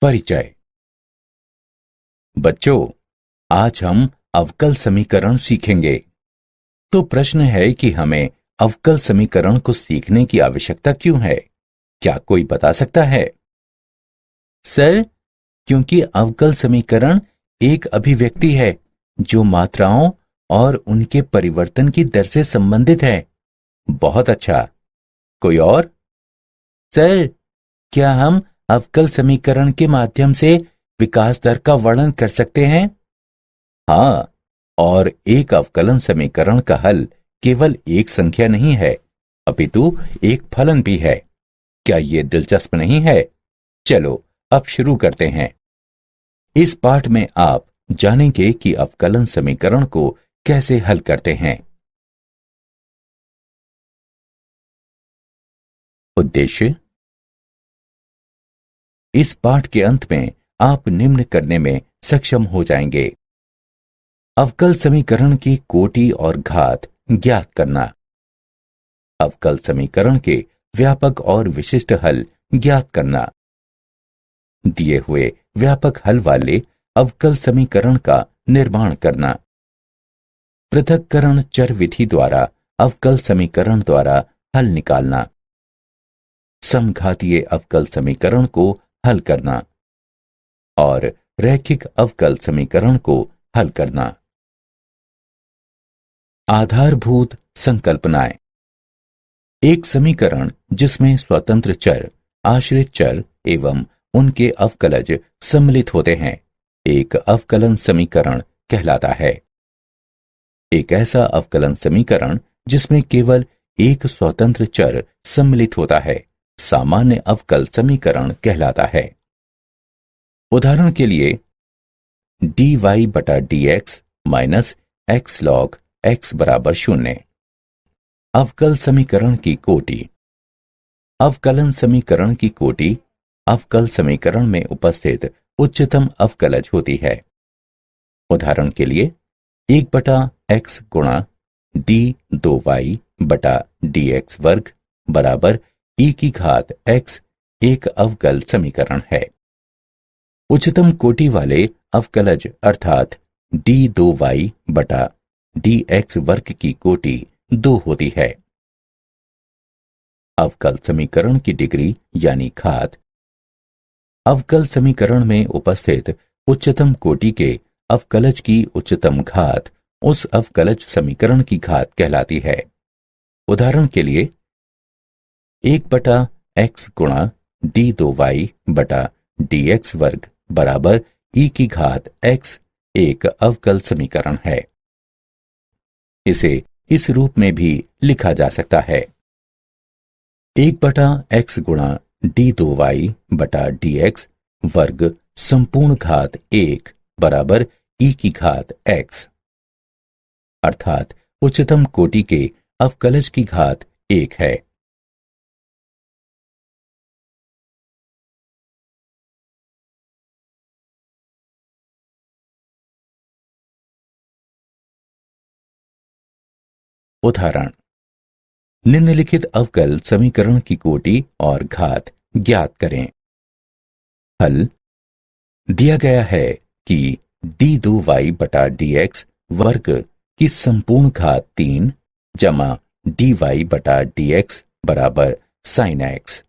परिचय। बच्चों, आज हम अवकल समीकरण सीखेंगे। तो प्रश्न है कि हमें अवकल समीकरण को सीखने की आवश्यकता क्यों है? क्या कोई बता सकता है? सर, क्योंकि अवकल समीकरण एक अभिव्यक्ति है जो मात्राओं और उनके परिवर्तन की दर से संबंधित है। बहुत अच्छा। कोई और? सर, क्या हम अवकल समीकरण के माध्यम से विकास दर का वर्णन कर सकते हैं? हाँ, और एक अवकलन समीकरण का हल केवल एक संख्या नहीं है, अपितु एक फलन भी है। क्या यह दिलचस्प नहीं है? चलो अब शुरू करते हैं। इस पाठ में आप जानेंगे कि अवकलन समीकरण को कैसे हल करते हैं। उद्देश्य। इस पाठ के अंत में आप निम्न करने में सक्षम हो जाएंगे। अवकल समीकरण की कोटि और घात ज्ञात करना। अवकल समीकरण के व्यापक और विशिष्ट हल ज्ञात करना। दिए हुए व्यापक हल वाले अवकल समीकरण का निर्माण करना। पृथक्करण चर विधि द्वारा अवकल समीकरण द्वारा हल निकालना। समघातीय अवकल समीकरण को हल करना और रैखिक अवकल समीकरण को हल करना। आधारभूत संकल्पनाएं। एक समीकरण जिसमें स्वतंत्र चर, आश्रित चर एवं उनके अवकलज सम्मिलित होते हैं, एक अवकलन समीकरण कहलाता है। एक ऐसा अवकलन समीकरण जिसमें केवल एक स्वतंत्र चर सम्मिलित होता है, सामान्य अवकल समीकरण कहलाता है। उदाहरण के लिए dy बटा dx minus x log x बराबर 0। अवकल समीकरण की कोटि। अवकलन समीकरण की कोटि अवकल समीकरण में उपस्थित उच्चतम अवकलज होती है। उदाहरण के लिए 1 बटा x गुणा d2y बटा dx वर्ग बराबर e की घात x एक अवकल समीकरण है। उच्चतम कोटि वाले अवकलज अर्थात d2y बटा dx वर्ग की कोटि 2 होती है। अवकल समीकरण की डिग्री यानी घात। अवकल समीकरण में उपस्थित उच्चतम कोटि के अवकलज की उच्चतम घात उस अवकलज समीकरण की घात कहलाती है। उदाहरण के लिए 1 बटा x गुणा d2y बटा dx वर्ग बराबर e की घात x एक अवकल समीकरण है। इसे इस रूप में भी लिखा जा सकता है। 1 बटा x गुणा d2y बटा dx वर्ग संपूर्ण घात 1 बराबर e की घात x, अर्थात उच्चतम कोटि के अवकलज की घात 1 है। उदाहरण। निम्नलिखित अवकल समीकरण की कोटि और घात ज्ञात करें। हल। दिया गया है कि d2y बटा dx वर्ग की संपूर्ण घात 3 जमा dy बटा dx बराबर sin x।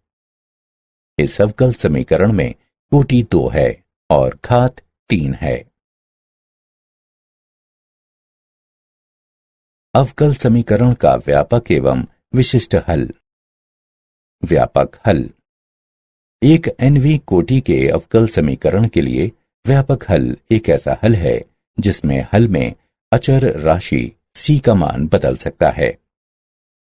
इस अवकल समीकरण में कोटि 2 है और घात 3 है। अवकल समीकरण का व्यापक एवं विशिष्ट हल। व्यापक हल। एक nवीं कोटि के अवकल समीकरण के लिए व्यापक हल एक ऐसा हल है जिसमें हल में अचर राशि c का मान बदल सकता है।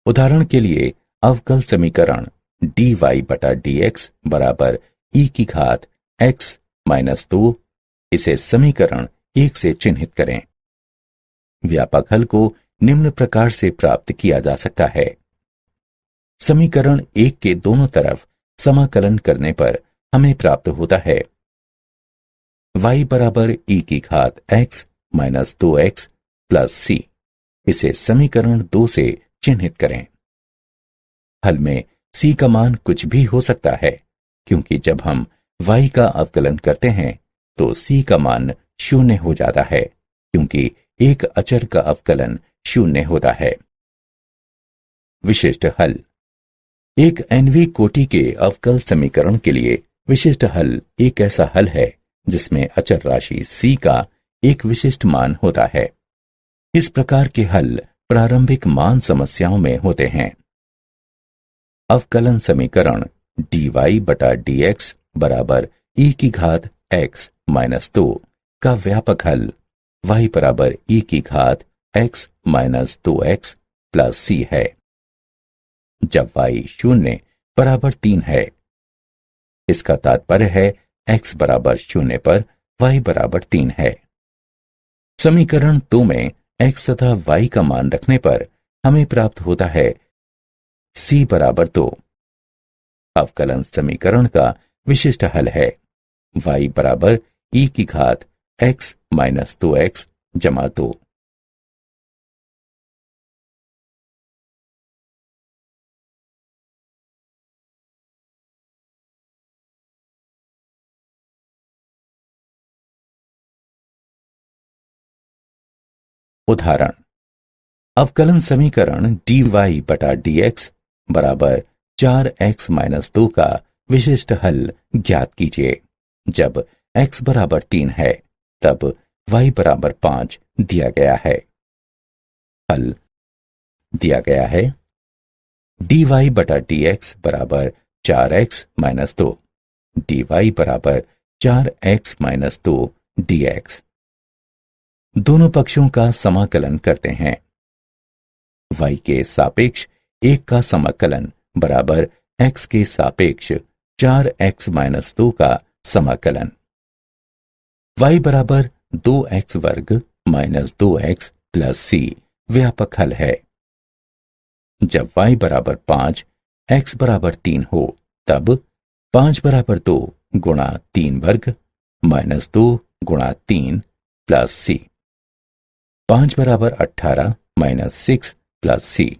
उदाहरण के लिए अवकल समीकरण dy बटा dx बराबर e की घात x माइनस 2, इसे समीकरण 1 से चिन्हित करें। व्यापक हल को निम्न प्रकार से प्राप्त किया जा सकता है। समीकरण 1 के दोनों तरफ समाकलन करने पर हमें प्राप्त होता है y बराबर e की घात x minus 2x plus c। इसे समीकरण 2 से चिन्हित करें। हल में c का मान कुछ भी हो सकता है, क्योंकि जब हम y का अवकलन करते हैं तो c का मान 0 हो जाता है, क्योंकि एक अचर का अवकलन 0 होता है। विशिष्ट हल। एक nवीं कोटि के अवकल समीकरण के लिए विशिष्ट हल एक ऐसा हल है जिसमें अचर राशि c का एक विशिष्ट मान होता है। इस प्रकार के हल प्रारंभिक मान समस्याओं में होते हैं। अवकलन समीकरण dy बटा dx बराबर e की घात x माइनस 2 का व्यापक हल y बराबर e की घात x minus 2x plus c है, जब y 0 बराबर 3 है। इसका तात्पर्य है x बराबर 0 पर y बराबर 3 है। समीकरण 2 में x तथा y का मान रखने पर हमें प्राप्त होता है c बराबर 2। अवकलन समीकरण का विशिष्ट हल है y बराबर e की घात x माइनस 2x जमा 2। उदाहरण। अवकलन समीकरण dy बटा dx बराबर 4x माइनस 2 का विशिष्ट हल ज्ञात कीजिए। जब x बराबर 3 है तब y बराबर 5 दिया गया है। हल दिया गया है dy बटा dx बराबर 4x माइनस 2, dy बराबर 4x माइनस 2 dx। दोनों पक्षों का समाकलन करते हैं। y के सापेक्ष 1 का समाकलन बराबर x के सापेक्ष 4x माइनस 2 का समाकलन। y बराबर 2x वर्ग माइनस 2x प्लस c व्यापक हल है। जब y बराबर 5, x बराबर 3 हो तब 5 बराबर 2 गुणा 3 वर्ग माइनस 2 गुणा 3 प्लस c। 5 बराबर 18 माइनस 6 प्लस c।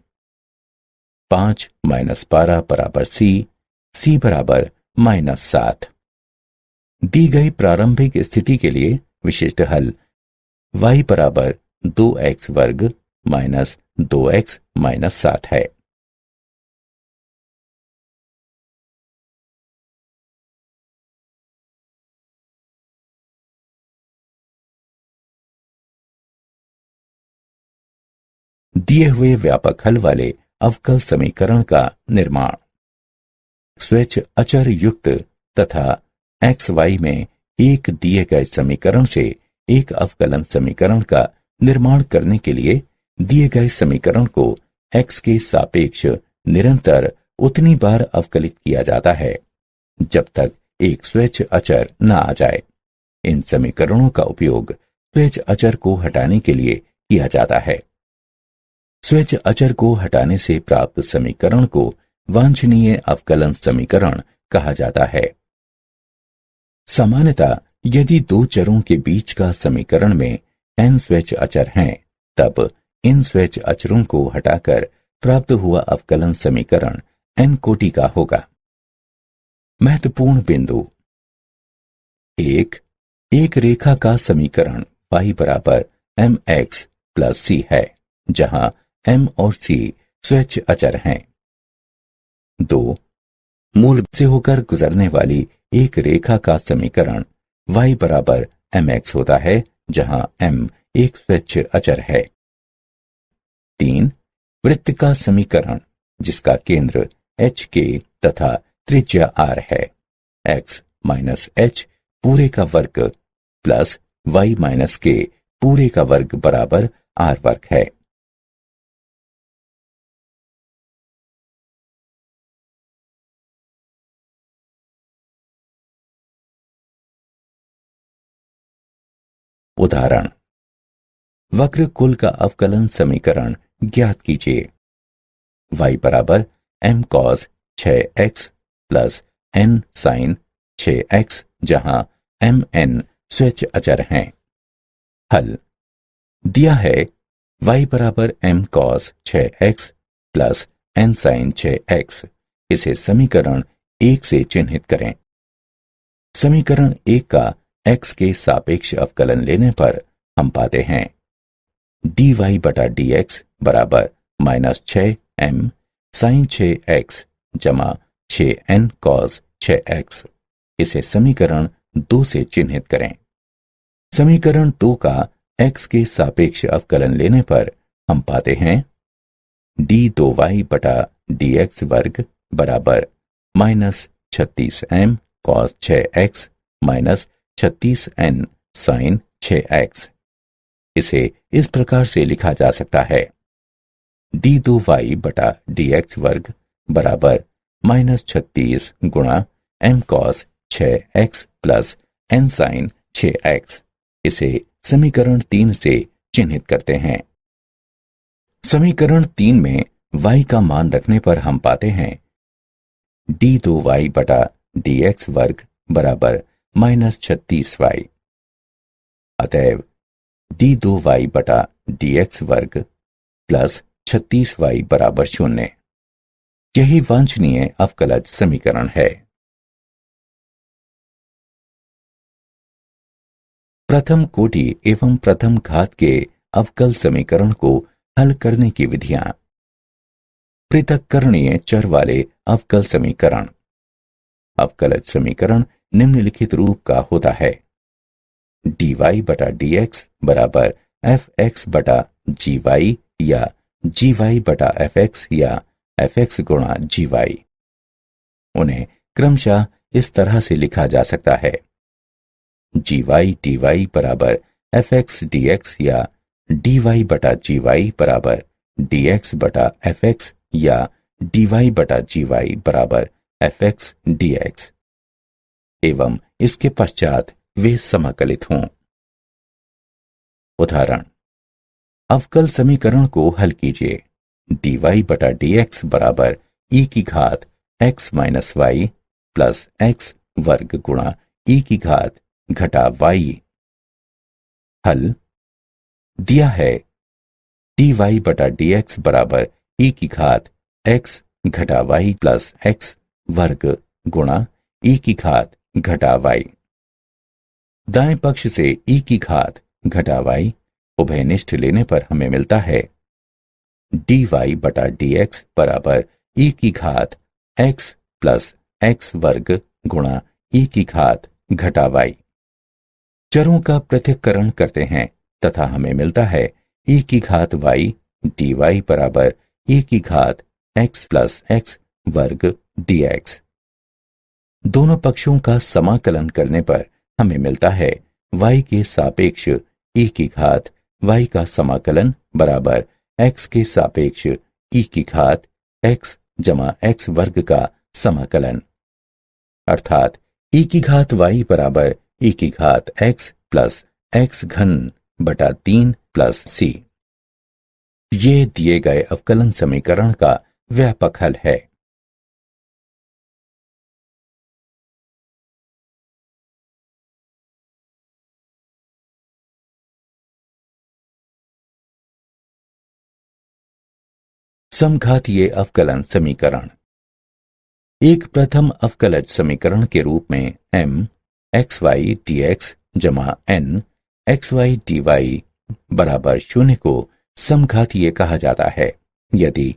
5 माइनस 12 बराबर c बराबर माइनस 7। दी गई प्रारंभिक स्थिति के लिए विशिष्ट हल y बराबर 2x वर्ग माइनस 2x माइनस 7 है। दिए हुए व्यापक हल वाले अवकल समीकरण का निर्माण। स्वेच्छ अचर युक्त तथा xy में एक दिए गए समीकरण से एक अवकलन समीकरण का निर्माण करने के लिए दिए गए समीकरण को x के सापेक्ष निरंतर उतनी बार अवकलित किया जाता है जब तक एक स्वेच्छ अचर न आ जाए। इन समीकरणों का उपयोग स्वेच्छ अचर को हटाने के लिए किया जाता है। स्वेच्छ अचर को हटाने से प्राप्त समीकरण को वांछनीय अवकलन समीकरण कहा जाता है। सामान्यतः यदि दो चरों के बीच का समीकरण में n स्वेच्छ अचर हैं, तब इन स्वेच्छ अचरों को हटाकर प्राप्त हुआ अवकलन समीकरण n कोटि का होगा। महत्वपूर्ण बिंदु। एक रेखा का समीकरण y बराबर mx प्लस c है, जहां m और c स्वेच्छ अचर हैं। 2. मूल से होकर गुजरने वाली एक रेखा का समीकरण y बराबर mx होता है, जहां m एक स्वेच्छ अचर है। 3. वृत्त का समीकरण जिसका केंद्र h k तथा त्रिज्या r है, x माइनस h पूरे का वर्ग प्लस y माइनस k पूरे का वर्ग बराबर r वर्ग है। उदाहरण। वक्र कुल का अवकलन समीकरण ज्ञात कीजिए। y बराबर m cos 6x plus n sin 6x, जहां m n स्वेच्छ अचर हैं। हल दिया है y बराबर m cos 6x plus n sin 6x। इसे समीकरण 1 से चिन्हित करें। समीकरण 1 का x के सापेक्ष अवकलन लेने पर हम पाते हैं dy बटा dx बराबर -6m sin 6x जमा 6n cos 6x। इसे समीकरण 2 से चिन्हित करें। समीकरण 2 का x के सापेक्ष अवकलन लेने पर हम पाते हैं d2y बटा dx वर्ग बराबर -36m cos 6x minus 36n sin 6x। इसे इस प्रकार से लिखा जा सकता है d2y बटा dx वर्ग बराबर -36 गुणा m cos 6x plus n sin 6x। इसे समीकरण 3 से चिन्हित करते हैं। समीकरण 3 में y का मान रखने पर हम पाते हैं d2y बटा dx वर्ग बराबर -36y। अतएव d2y बटा dx वर्ग प्लस 36y बराबर 0। यही वांछनीय अवकलज समीकरण है। प्रथम कोटि एवं प्रथम घात के अवकल समीकरण को हल करने की विधियां। पृथक्करणीय चर वाले अवकल समीकरण। अवकलज समीकरण निम्नलिखित रूप का होता है dy बटा dx बराबर fx बटा gy या gy बटा fx या fx गुणा gy। उन्हें क्रमशः इस तरह से लिखा जा सकता है gy dy बराबर fx dx या dy बटा gy बराबर dx बटा fx या dy बटा gy बराबर fx dx एवं इसके पश्चात वे समाकलित हों। उदाहरण, अवकल समीकरण को हल कीजिए। dy बटा dx बराबर e की घात x minus y plus x वर्ग गुणा e की घात घटा y। हल दिया है dy बटा dx बराबर e की घात x घटा y प्लस x वर्ग गुणा e की घात घटा y। दाएं पक्ष से e की घात घटा y उभयनिष्ठ लेने पर हमें मिलता है dy बटा dx बराबर e की घात x प्लस x वर्ग गुणा e की घात घटा y। चरों का पृथक्करण करते हैं तथा हमें मिलता है e की घात y dy बराबर e की घात x प्लस x वर्ग dx। दोनों पक्षों का समाकलन करने पर हमें मिलता है y के सापेक्ष e की घात y का समाकलन बराबर x के सापेक्ष e की घात x जमा x वर्ग का समाकलन, अर्थात e की घात y बराबर e की घात x प्लस x घन बटा 3 प्लस c। ये दिए गए अवकलन समीकरण का व्यापक हल है। समघातीय अवकलन समीकरण। एक प्रथम अवकलज समीकरण के रूप में m xy dx जमा n xy dy बराबर 0 को समघातीय कहा जाता है यदि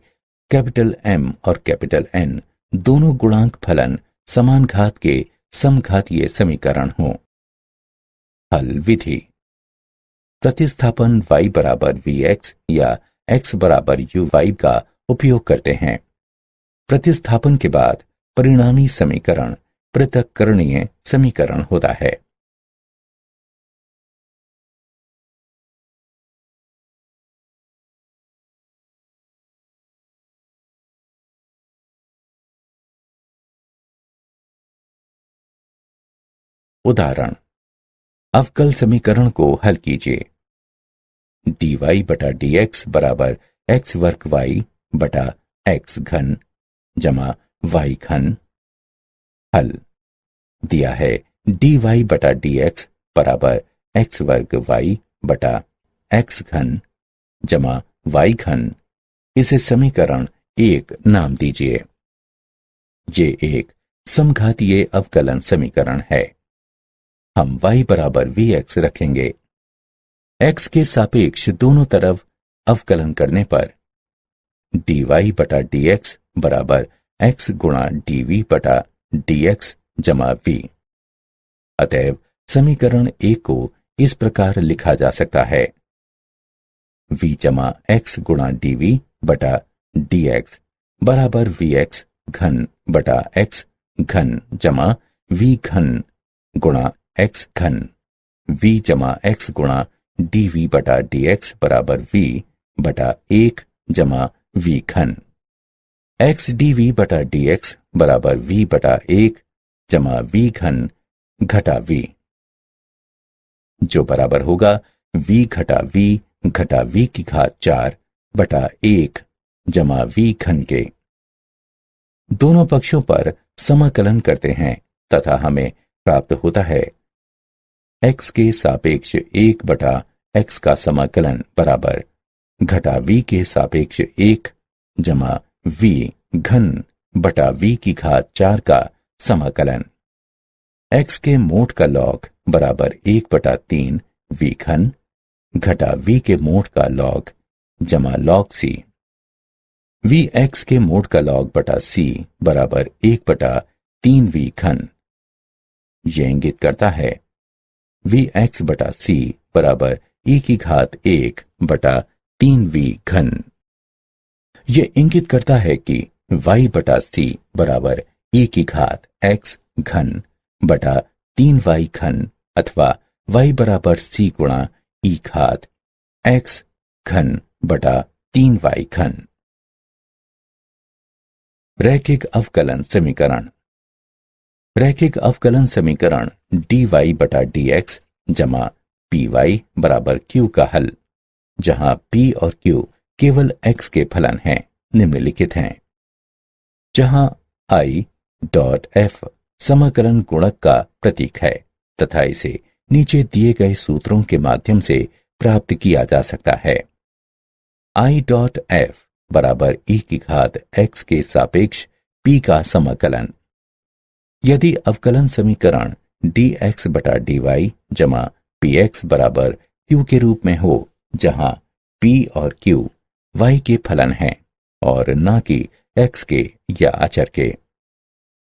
कैपिटल M और कैपिटल N दोनों गुणांक फलन समान घात के समघातीय समीकरण हों। हल विधि। प्रतिस्थापन y बराबर vx या x बराबर uy का उपयोग करते हैं। प्रतिस्थापन के बाद परिणामी समीकरण पृथक्करणीय समीकरण होता है। उदाहरण, अवकल समीकरण को हल कीजिए। dy बटा dx बराबर x वर्ग y बटा x घन जमा y घन। हल दिया है dy बटा dx बराबर x वर्ग y बटा x घन जमा y घन। इसे समीकरण 1 नाम दीजिए। ये एक समघातीय अवकलन समीकरण है। हम y बराबर vx रखेंगे। x के सापेक्ष दोनों तरफ अवकलन करने पर dy बटा dx बराबर x गुणा dv बटा dx जमा v। अतएव समीकरण 1 को इस प्रकार लिखा जा सकता है, v जमा x गुणा dv बटा dx बराबर vx घन बटा x घन जमा v घन गुणा x घन, v जमा x गुणा dv बटा dx बराबर v बटा 1 जमा v घन, x dv बटा dx बराबर v बटा 1 जमा v घन घटा v, जो बराबर होगा v घटा v की घात 4 बटा 1 जमा v घन के। दोनों पक्षों पर समाकलन करते हैं तथा हमें प्राप्त होता है x के सापेक्ष 1 बटा x का समाकलन बराबर घटा v के सापेक्ष 1 जमा v घन बटा v की घात 4 का समाकलन। x के मोड का लॉग बराबर 1 बटा 3 v घन घटा v के मोड का लॉग जमा लॉग c। v x के मोड का लॉग बटा c बराबर 1 बटा 3 v घन। यह इंगित करता है v x बटा c बराबर e की घात 1 बटा 3 v घन। यह इंगित करता है कि y बटा c बराबर e की घात x घन बटा 3 y घन अथवा y बराबर c गुणा e घात x घन बटा 3 y घन। रैखिक अवकलन समीकरण। रैखिक अवकलन समीकरण dy बटा dx जमा py बराबर q का हल, जहां p और q केवल x के फलन हैं, निम्नलिखित हैं। जहां i डॉट f समाकलन गुणक का प्रतीक है तथा इसे नीचे दिए गए सूत्रों के माध्यम से प्राप्त किया जा सकता है। i डॉट f बराबर e की घात x के सापेक्ष p का समाकलन। यदि अवकलन समीकरण dx बटा dy जमा px बराबर q के रूप में हो, जहां p और q y के फलन हैं और न कि x के या अचर के,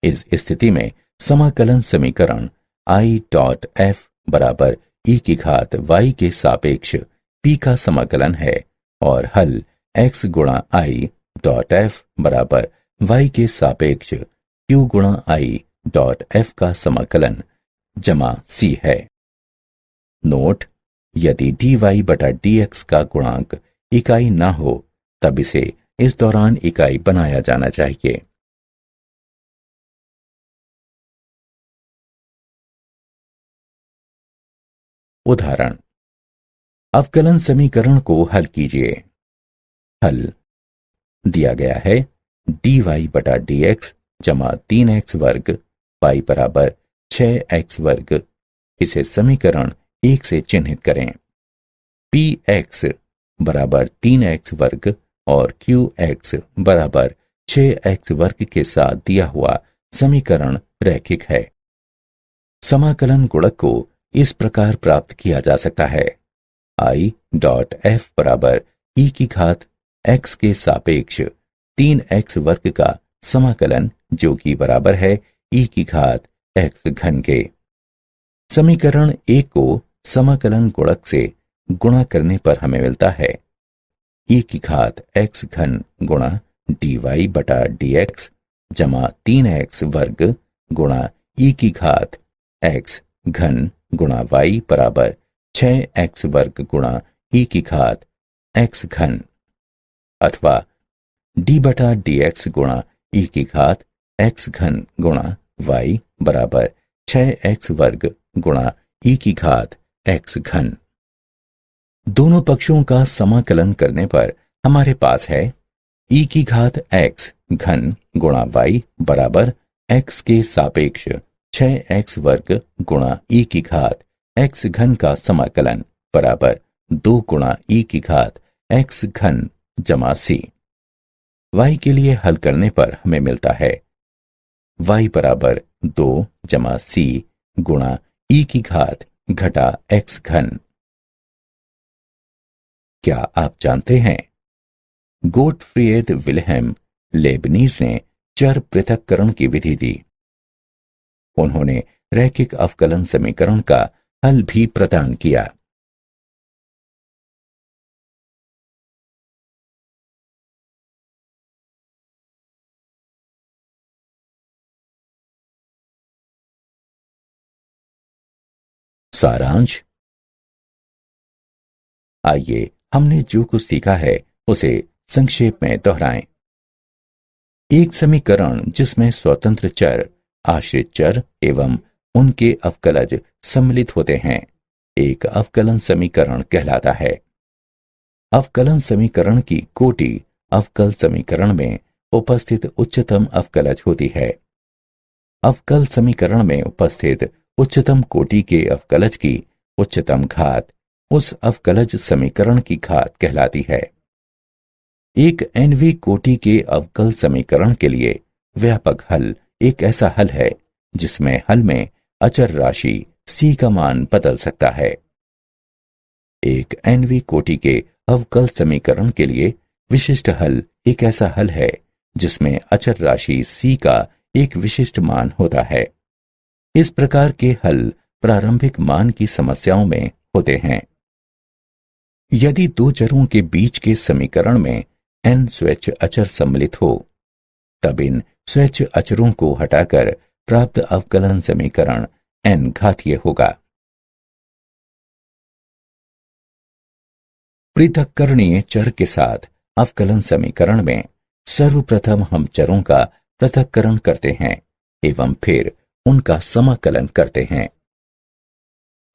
इस स्थिति में समाकलन समीकरण i डॉट f बराबर e की घात y के सापेक्ष p का समाकलन है और हल x गुणा i डॉट f बराबर y के सापेक्ष q गुणा i डॉट f का समाकलन जमा c है। नोट: यदि dy बटा dx का गुणांक इकाई न हो तब इसे इस दौरान इकाई बनाया जाना चाहिए। उदाहरण: अवकलन समीकरण को हल कीजिए। हल दिया गया है dy बटा dx जमा 3x वर्ग y बराबर 6x वर्ग। इसे समीकरण 1 से चिन्हित करें। px बराबर 3x वर्ग और qx बराबर 6x वर्ग के साथ दिया हुआ समीकरण रैखिक है। समाकलन गुणक को इस प्रकार प्राप्त किया जा सकता है, i डॉट f बराबर e की घात x के सापेक्ष 3x वर्ग का समाकलन, जो कि बराबर है e की घात x घन के। समीकरण 1 को समाकलन गुणक से गुणा करने पर हमें मिलता है e की घात x घन गुणा dy बटा dx जमा 3x वर्ग गुणा e की घात x घन गुणा y बराबर 6x वर्ग गुणा e की घात x घन, अथवा d बटा dx गुणा e की घात x घन गुणा y बराबर 6x वर्ग गुणा e की घात x घन। दोनों पक्षों का समाकलन करने पर हमारे पास है e की घात x घन गुणा y बराबर x के सापेक्ष 6x वर्ग गुणा e की घात x घन का समाकलन बराबर 2 गुणा e की घात x घन जमा c। y के लिए हल करने पर हमें मिलता है y बराबर 2 जमा c गुणा ई की घात घटा एक्स घन। क्या आप जानते हैं, गोटफ्रीड विल्हेम लेबनीज ने चर पृथक्करण की विधि दी। उन्होंने रैखिक अवकलन समीकरण का हल भी प्रदान किया। सारांश। आइए हमने जो कुछ सीखा है उसे संक्षेप में दोहराएं। एक समीकरण जिसमें स्वतंत्र चर, आश्रित चर एवं उनके अवकलज सम्मिलित होते हैं, एक अवकलन समीकरण कहलाता है। अवकलन समीकरण की कोटि अवकल समीकरण में उपस्थित उच्चतम अवकलज होती है। अवकल समीकरण में उपस्थित उच्चतम कोटि के अवकलज की उच्चतम घात उस अवकलज समीकरण की घात कहलाती है। एक nवीं कोटि के अवकल समीकरण के लिए व्यापक हल एक ऐसा हल है जिसमें हल में अचर राशि c का मान बदल सकता है। एक nवीं कोटि के अवकल समीकरण के लिए विशिष्ट हल एक ऐसा हल है जिसमें अचर राशि c का एक विशिष्ट मान होता है। इस प्रकार के हल प्रारंभिक मान की समस्याओं में होते हैं। यदि दो चरों के बीच के समीकरण में n स्वैच्छ अचर सम्मिलित हो, तब इन स्वैच्छ अचरों को हटाकर प्राप्त अवकलन समीकरण n घातीय होगा। पृथक्करणीय चर के साथ अवकलन समीकरण में सर्वप्रथम हम चरों का पृथक्करण करते हैं एवं फिर उनका समाकलन करते हैं।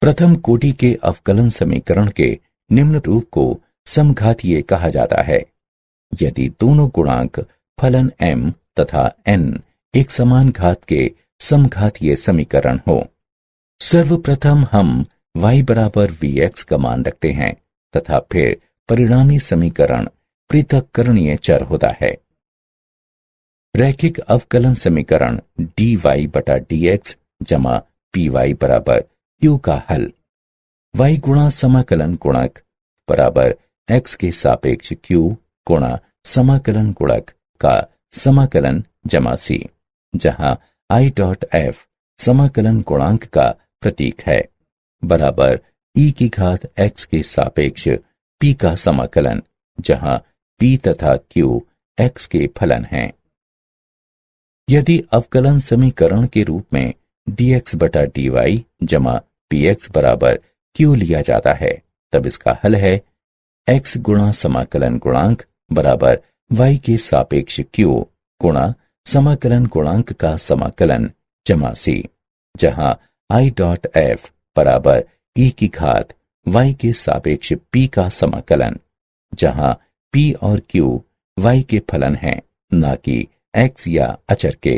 प्रथम कोटि के अवकलन समीकरण के निम्न रूप को समघातीय कहा जाता है यदि दोनों गुणांक फलन m तथा n एक समान घात के समघातीय समीकरण हो। सर्वप्रथम हम y बराबर vx का मान रखते हैं तथा फिर परिणामी समीकरण पृथक्करणीय चर होता है। रैखिक अवकलन समीकरण dy बटा dx जमा py बराबर q का हल y गुणा समाकलन गुणक बराबर x के सापेक्ष q गुणा समाकलन गुणक का समाकलन जमा c, जहां i डॉट f समाकलन गुणांक का प्रतीक है, बराबर e की घात x के सापेक्ष p का समाकलन, जहां p तथा q x के फलन हैं। यदि अवकलन समीकरण के रूप में dx बटा dy जमा px बराबर q लिया जाता है, तब इसका हल है x गुणा समाकलन गुणांक बराबर y के सापेक्ष q गुणा समाकलन गुणांक का समाकलन जमा c, जहां i डॉट f बराबर e की घात y के सापेक्ष p का समाकलन, जहां p और q y के फलन हैं, न कि x या अचर के।